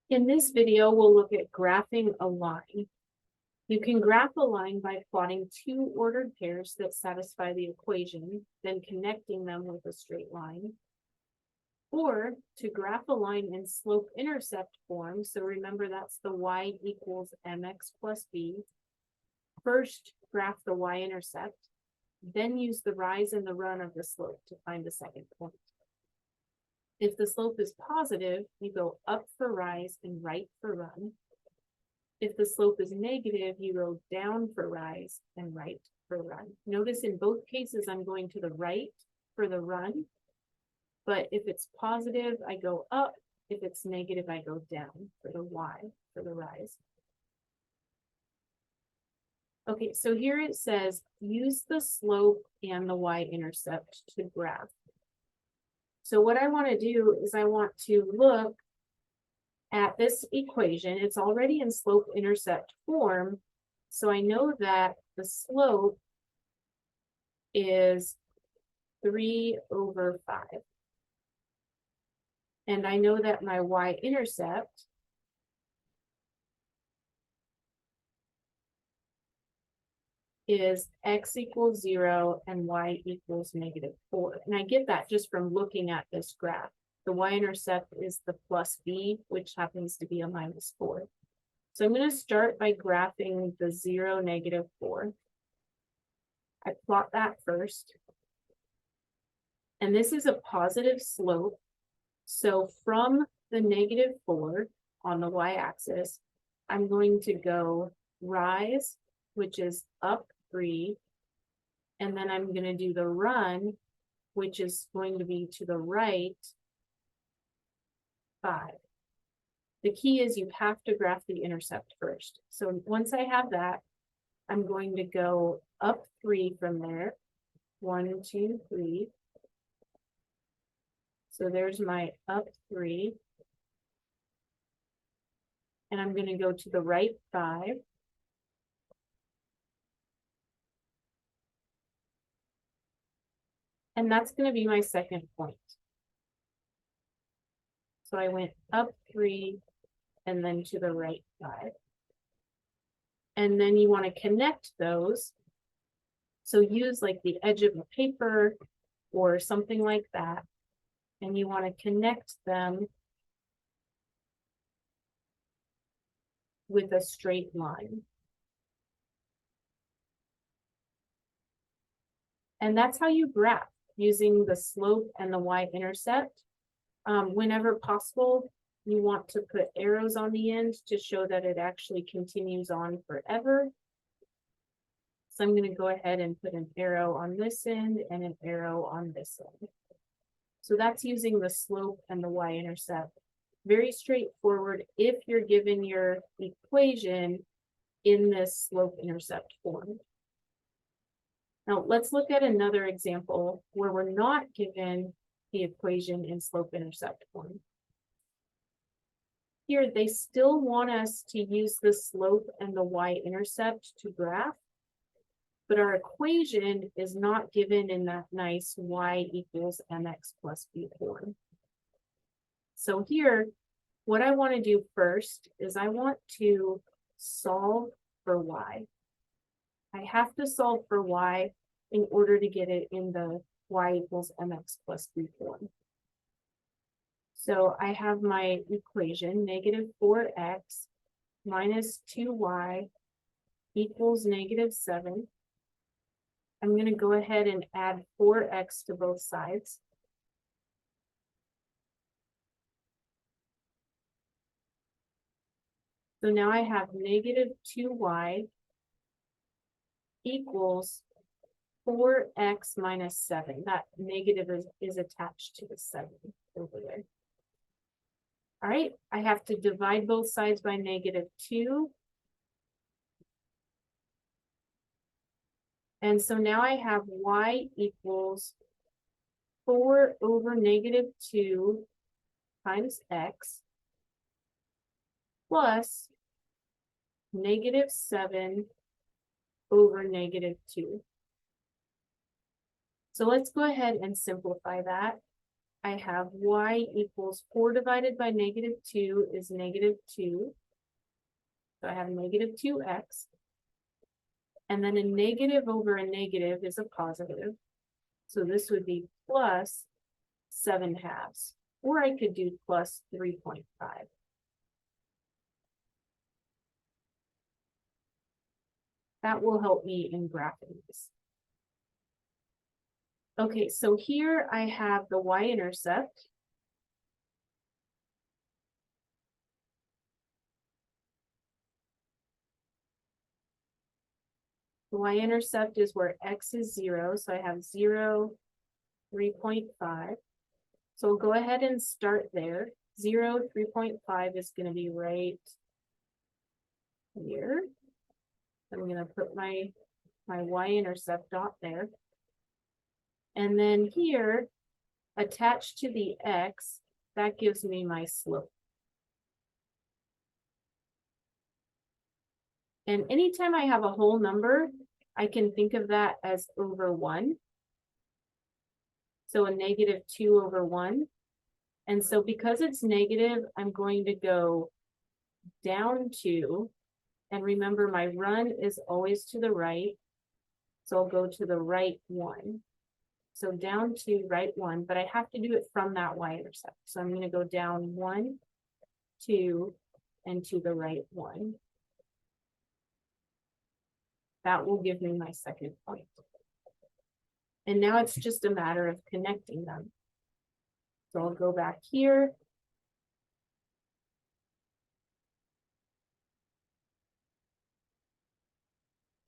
In this video, we'll look at graphing a line. You can graph a line by plotting two ordered pairs that satisfy the equation, then connecting them with a straight line. Or to graph a line in slope-intercept form, so remember that's the y equals mx plus b. First, graph the y-intercept, then use the rise and the run of the slope to find the second point. If the slope is positive, you go up for rise and right for run. If the slope is negative, you go down for rise and right for run. Notice in both cases, I'm going to the right for the run, but if it's positive, I go up. If it's negative, I go down for the y, for the rise. Okay, so here it says, use the slope and the y-intercept to graph. So what I want to do is I want to look at this equation. It's already in slope-intercept form, so I know that the slope is 3/5. And I know that my y-intercept is x equals 0 and y equals -4. And I get that just from looking at this graph. The y-intercept is the plus b, which happens to be a -4. So I'm going to start by graphing the 0, -4. I plot that first. And this is a positive slope. So from the -4 on the y-axis, I'm going to go rise, which is up 3, and then I'm going to do the run, which is going to be to the right 5. The key is you have to graph the intercept first. So once I have that, I'm going to go up 3 from there. 1, 2, 3. So there's my up 3. And I'm going to go to the right 5. And that's going to be my second point. So I went up 3 and then to the right 5. And then you want to connect those. So use like the edge of a paper or something like that. And you want to connect them with a straight line. And that's how you graph, using the slope and the y-intercept. Whenever possible, you want to put arrows on the end to show that it actually continues on forever. So I'm going to go ahead and put an arrow on this end and an arrow on this end. So that's using the slope and the y-intercept. Very straightforward if you're given your equation in this slope-intercept form. Now let's look at another example where we're not given the equation in slope-intercept form. Here, they still want us to use the slope and the y-intercept to graph, but our equation is not given in that nice y equals mx plus b form. So here, what I want to do first is I want to solve for y. I have to solve for y in order to get it in the y equals mx plus b form. So I have my equation, -4x minus 2y equals -7. I'm going to go ahead and add 4x to both sides. So now I have -2y equals 4x minus 7. That negative is attached to the 7 over there. All right, I have to divide both sides by -2. And so now I have y equals 4 over -2 times x plus -7 over -2. So let's go ahead and simplify that. I have y equals 4 divided by -2 is -2. So I have -2x. And then a negative over a negative is a positive. So this would be plus 7/2. Or I could do plus 3.5. That will help me in graphing this. Okay, so here I have the y-intercept. The y-intercept is where x is 0, so I have 0, 3.5. So we'll go ahead and start there. 0, 3.5 is going to be right here. I'm going to put my y-intercept dot there. And then here, attached to the x, that gives me my slope. And anytime I have a whole number, I can think of that as over 1. So a -2 over 1. And so because it's negative, I'm going to go down 2. And remember, my run is always to the right. So I'll go to the right 1. So down 2, right 1, but I have to do it from that y-intercept. So I'm going to go down 1, 2, and to the right 1. That will give me my second point. And now it's just a matter of connecting them. So I'll go back here.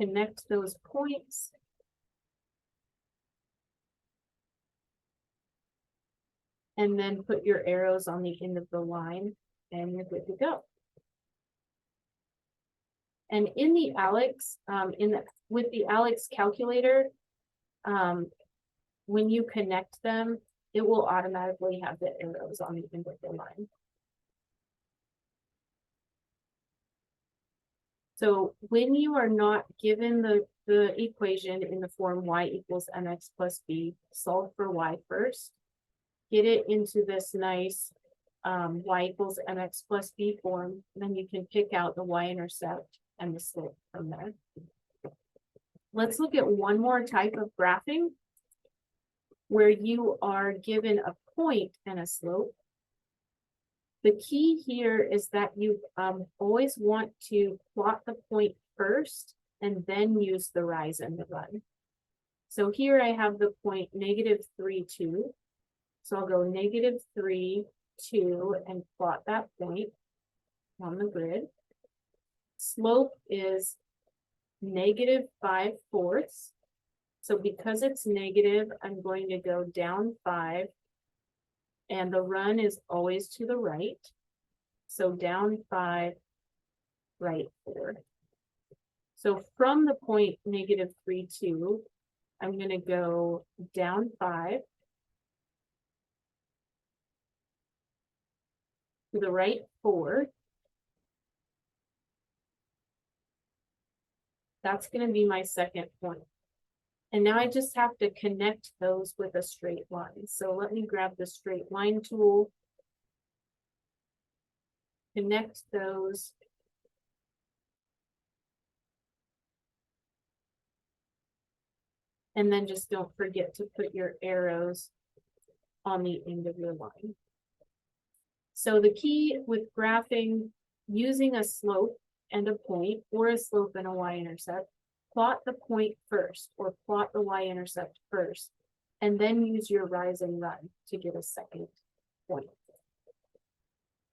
Connect those points. And then put your arrows on the end of the line and you're good to go. And in the ALEKS, with the ALEKS calculator, when you connect them, it will automatically have the arrows on the end of the line. So when you are not given the equation in the form y equals mx plus b, solve for y first, get it into this nice y equals mx plus b form, then you can pick out the y-intercept and the slope from there. Let's look at one more type of graphing where you are given a point and a slope. The key here is that you always want to plot the point first and then use the rise and the run. So here I have the point -3, 2. So I'll go -3, 2 and plot that point on the grid. Slope is -5/4. So because it's negative, I'm going to go down 5. And the run is always to the right. So down 5, right 4. So from the point -3, 2, I'm going to go down 5. To the right 4. That's going to be my second point. And now I just have to connect those with a straight line. So let me grab the straight line tool. Connect those. And then just don't forget to put your arrows on the end of your line. So the key with graphing using a slope and a point, or a slope and a y-intercept, plot the point first or plot the y-intercept first, and then use your rise and run to get a second point.